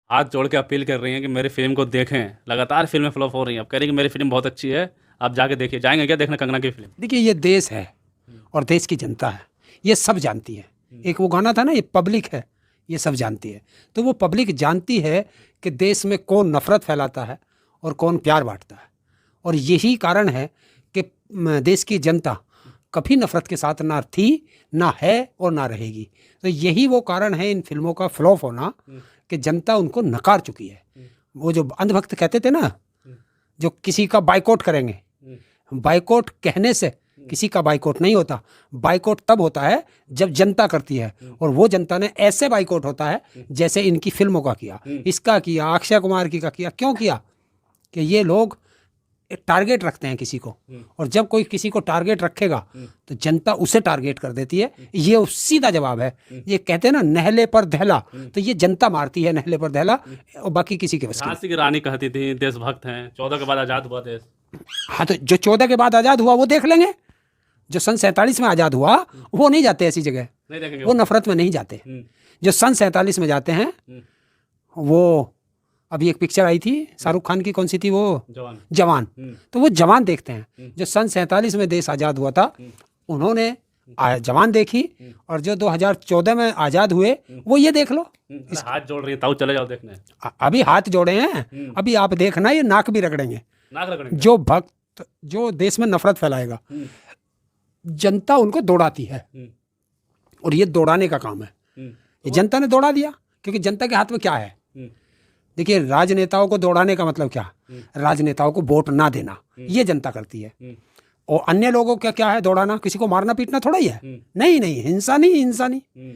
हाथ जोड़ के अपील कर रही हैं कि मेरी फिल्म को देखें। लगातार फिल्में फ्लॉप हो रही हैं, अब कह रही हैं कि मेरी फिल्म बहुत अच्छी है, आप जाके देखिए। जाएंगे क्या देखने कंगना की फिल्म? देखिए, ये देश है और देश की जनता है, ये सब जानती है। एक वो गाना था ना, ये पब्लिक है, ये सब जानती है। तो वो पब्लिक जानती है कि देश में कौन नफरत फैलाता है और कौन प्यार बांटता है। और यही कारण है कि देश की जनता कभी नफरत के साथ ना थी, ना है और ना रहेगी। तो यही वो कारण है इन फिल्मों का फ्लॉप होना, कि जनता उनको नकार चुकी है। वो जो अंधभक्त कहते थे ना, जो किसी का बाइकआउट करेंगे, बाइकआउट कहने से किसी का बाइकआउट नहीं होता। बाइकआउट तब होता है जब जनता करती है, और वो जनता ने ऐसे बाइकआउट होता है जैसे इनकी फिल्मों का किया, इसका किया, अक्षय कुमार की का किया। क्यों किया? कि ये लोग एक टारगेट रखते हैं किसी को, और जब कोई किसी को टारगेट रखेगा तो जनता उसे टारगेट कर देती है। ये सीधा जवाब है। ये कहते हैं ना, नहले पर दहला, तो ये जनता मारती है नहले पर दहला, और बाकी किसी के बस की नहीं। झांसी की रानी कहती थी देशभक्त हैं, 14 के बाद आज़ाद हुआ देश। हाँ, तो जो 14 के बाद आज़ाद हुआ वो देख लेंगे। जो सन 47 में आज़ाद हुआ वो नहीं जाते ऐसी जगह, नहीं देखेंगे वो नफरत में नहीं जाते। जो सन 47 में जाते हैं, वो अभी एक पिक्चर आई थी शाहरुख खान की, कौन सी थी वो, जवान। तो वो जवान देखते हैं। जो सन 47 में देश आज़ाद हुआ था, उन्होंने जवान देखी, और जो 2014 में आज़ाद हुए वो ये देख लो। हाथ जोड़ रही है, ताऊ चले जाओ देखने। अभी हाथ जोड़े हैं, अभी आप देखना, ये नाक भी रगड़ेंगे। नाक रगड़ेंगे। जो भक्त जो देश में नफरत फैलाएगा, जनता उनको दौड़ाती है, और ये दौड़ाने का काम है। ये जनता ने दौड़ा दिया, क्योंकि जनता के हाथ में क्या है। देखिए, राजनेताओं को दौड़ाने का मतलब क्या? राजनेताओं को वोट ना देना, ये जनता करती है। और अन्य लोगों का क्या है? दौड़ाना। किसी को मारना पीटना थोड़ा ही है। नहीं नहीं, हिंसा नहीं, हिंसा नहीं।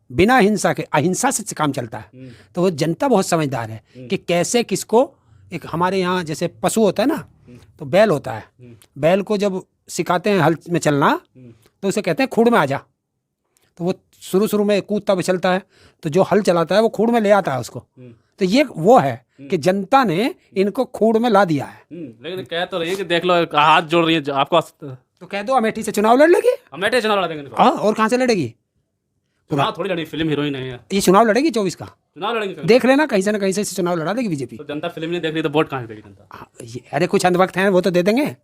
बिना हिंसा के, अहिंसा से काम चलता है। तो वो जनता बहुत समझदार है कि कैसे किसको, एक हमारे यहाँ जैसे पशु होता है ना, तो बैल होता है। बैल को जब सिखाते हैं हल में चलना, तो उसे कहते हैं खूड़ में आ जा। तो वो शुरू में कूदता बिचलता है, तो जो हल चलाता है वो खूड़ में ले आता है उसको। तो ये वो है कि जनता ने इनको खूड़ में ला दिया है। लेकिन कह तो रही है कि देख लो, हाथ जोड़ रही है आपको। तो कह दो अमेठी से चुनाव लड़ लेगी। अमेठी चुनाव लड़ा देंगे। हाँ, और कहाँ से लड़ेगी? चुनाव थोड़ी लड़ी, फिल्म हीरोइन है। ये चुनाव लड़ेगी 24 का, चुनाव लड़ेंगे। देख लेना, कहीं से ना कहीं से चुनाव लड़ा देगी बीजेपी। तो जनता फिल्म नहीं देख रही तो वोट कहाँ से देगी जनता? अरे कुछ अंधभक्त हैं, वो तो दे देंगे।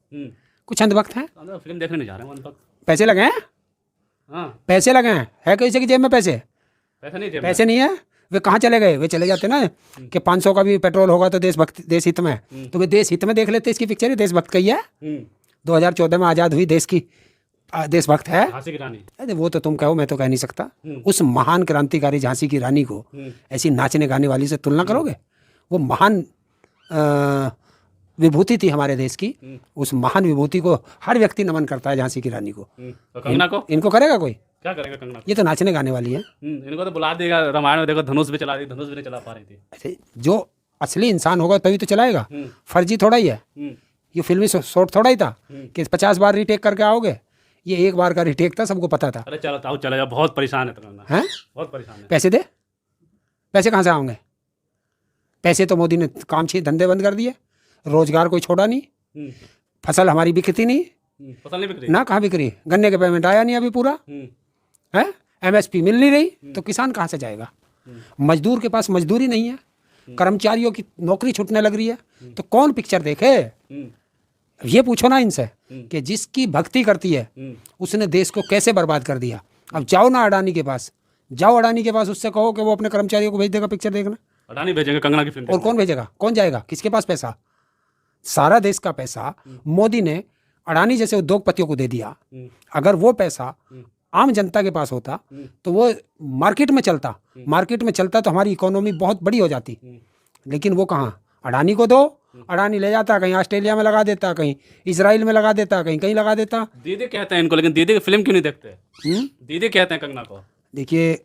कुछ अंधभक्त हैं, फिल्म देखने नहीं जा रहे हैं। पैसे लगे हैं। हाँ, पैसे लगे हैं। है किसी की जेब में पैसे? पैसे नहीं है। वे कहाँ चले गए? वे चले जाते ना कि 500 का भी पेट्रोल होगा तो देश हित में। तो वे देश हित में देख लेते। इसकी पिक्चर है देशभक्त की है। 2014 में आज़ाद हुई देश की, देशभक्त है। झांसी की रानी। अरे वो तो तुम कहो, मैं तो कह नहीं सकता। उस महान क्रांतिकारी झांसी की रानी को ऐसी नाचने गाने वाली से तुलना करोगे? वो महान विभूति थी हमारे देश की। उस महान विभूति को हर व्यक्ति नमन करता है, झांसी की रानी को। तो कंगना को इनको करेगा कोई? क्या करेगा कंगना? ये तो नाचने गाने वाली है। इनको तो बुला देगा। रामायण में देखो, धनुष भी चला रही, धनुष भी नहीं चला पा रही थी। अरे जो असली इंसान होगा तभी तो चलाएगा। फर्जी थोड़ा ही है। ये फिल्मी शॉट थोड़ा ही था कि 50 बार रीटेक करके आओगे। ये एक बार का रीटेक था, सबको पता था। अरे चलो ताऊ चले जाओ, बहुत परेशान है कंगना। हैं? बहुत परेशान है। पैसे दे। पैसे कहाँ से आओगे? पैसे तो मोदी ने काम छीन, धंधे बंद कर दिए, रोजगार कोई छोड़ा नहीं। फसल हमारी बिकती नहीं। फसल नहीं बिक रही ना, कहाँ बिक रही? गन्ने के पेमेंट आया नहीं अभी पूरा है। MSP मिल नहीं रही, तो किसान कहाँ से जाएगा? मजदूर के पास मजदूरी नहीं है, कर्मचारियों की नौकरी छूटने लग रही है, तो कौन पिक्चर देखे? ये पूछो ना इनसे कि जिसकी भक्ति करती है उसने देश को कैसे बर्बाद कर दिया। अब जाओ ना अडानी के पास, जाओ अडानी के पास, उससे कहो कि वो अपने कर्मचारियों को भेज देगा पिक्चर देखना। अडानी भेजेंगे कंगना की फिल्म। और कौन भेजेगा? कौन जाएगा? किसके पास पैसा? सारा देश का पैसा मोदी ने अडानी जैसे उद्योगपतियों को दे दिया। अगर वो पैसा आम जनता के पास होता तो वो मार्केट में चलता तो हमारी इकोनॉमी बहुत बड़ी हो जाती। लेकिन वो कहाँ? अडानी को दो, अडानी ले जाता, कहीं ऑस्ट्रेलिया में लगा देता, कहीं इजराइल में लगा देता, कहीं कहीं लगा देता। दीदी कहते हैं इनको, लेकिन दीदी की फिल्म क्यों नहीं देखते? दीदी कहते हैं कंगना को। देखिए,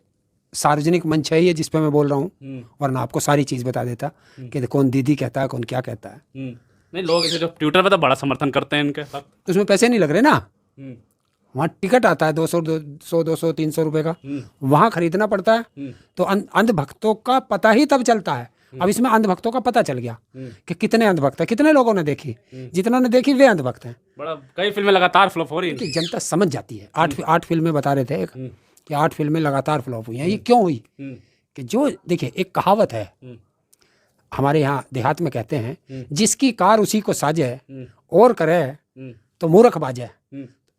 सार्वजनिक मंच है ये जिस पे मैं बोल रहा हूँ, वरना आपको सारी चीज़ बता देता कि कौन दीदी कहता है, कौन क्या कहता है। नहीं, लोग इसे जो ट्विटर पे तो बड़ा समर्थन करते हैं इनके साथ। तो उसमें पैसे नहीं लग रहे ना। वहाँ टिकट आता है 200, 300 रुपए का, वहाँ खरीदना पड़ता है। तो अंधभक्तों का पता ही तब चलता है। अब इसमें अंधभक्तों का पता चल गया कि कितने अंधभक्त हैं, कितने लोगों ने देखी। जितनों ने देखी वे अंधभक्त हैं। बड़ा कई फिल्में लगातार फ्लॉप हो रही हैं। जनता समझ जाती है। 8 फिल्में बता रहे थे कि 8 फिल्में लगातार फ्लॉप हुई हैं। ये क्यों हुई? कि जो देखिए, एक कहावत है हमारे यहाँ देहात में कहते हैं, जिसकी कार उसी को साजे, और करे तो मूर्ख बाजे।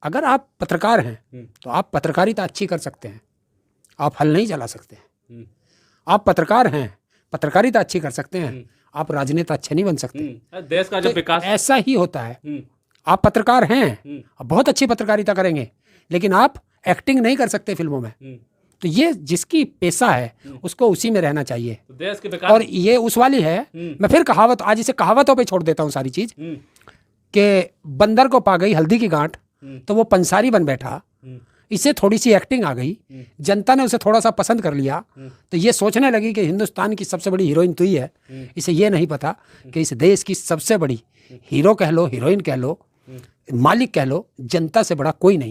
अगर आप पत्रकार हैं तो आप पत्रकारिता अच्छी कर सकते हैं, आप हल नहीं चला सकते। आप पत्रकार हैं, पत्रकारिता अच्छी कर सकते हैं, आप राजनेता अच्छे नहीं बन सकते। देश का जो तो विकास ऐसा ही होता है। आप पत्रकार हैं, आप बहुत अच्छी पत्रकारिता करेंगे, लेकिन आप एक्टिंग नहीं कर सकते फिल्मों में। तो ये जिसकी पेशा है उसको उसी में रहना चाहिए। तो देश के विकास और ये उस वाली है, मैं फिर कहावत, आज इसे कहावतों पे छोड़ देता हूँ सारी चीज, कि बंदर को पा गई हल्दी की गांठ तो वो पंसारी बन बैठा। इसे थोड़ी सी एक्टिंग आ गई, जनता ने उसे थोड़ा सा पसंद कर लिया, तो ये सोचने लगी कि हिंदुस्तान की सबसे बड़ी हीरोइन तू ही है। इसे ये नहीं पता कि इस देश की सबसे बड़ी हीरो कह लो, हीरोइन कह लो, मालिक कह लो, जनता से बड़ा कोई नहीं।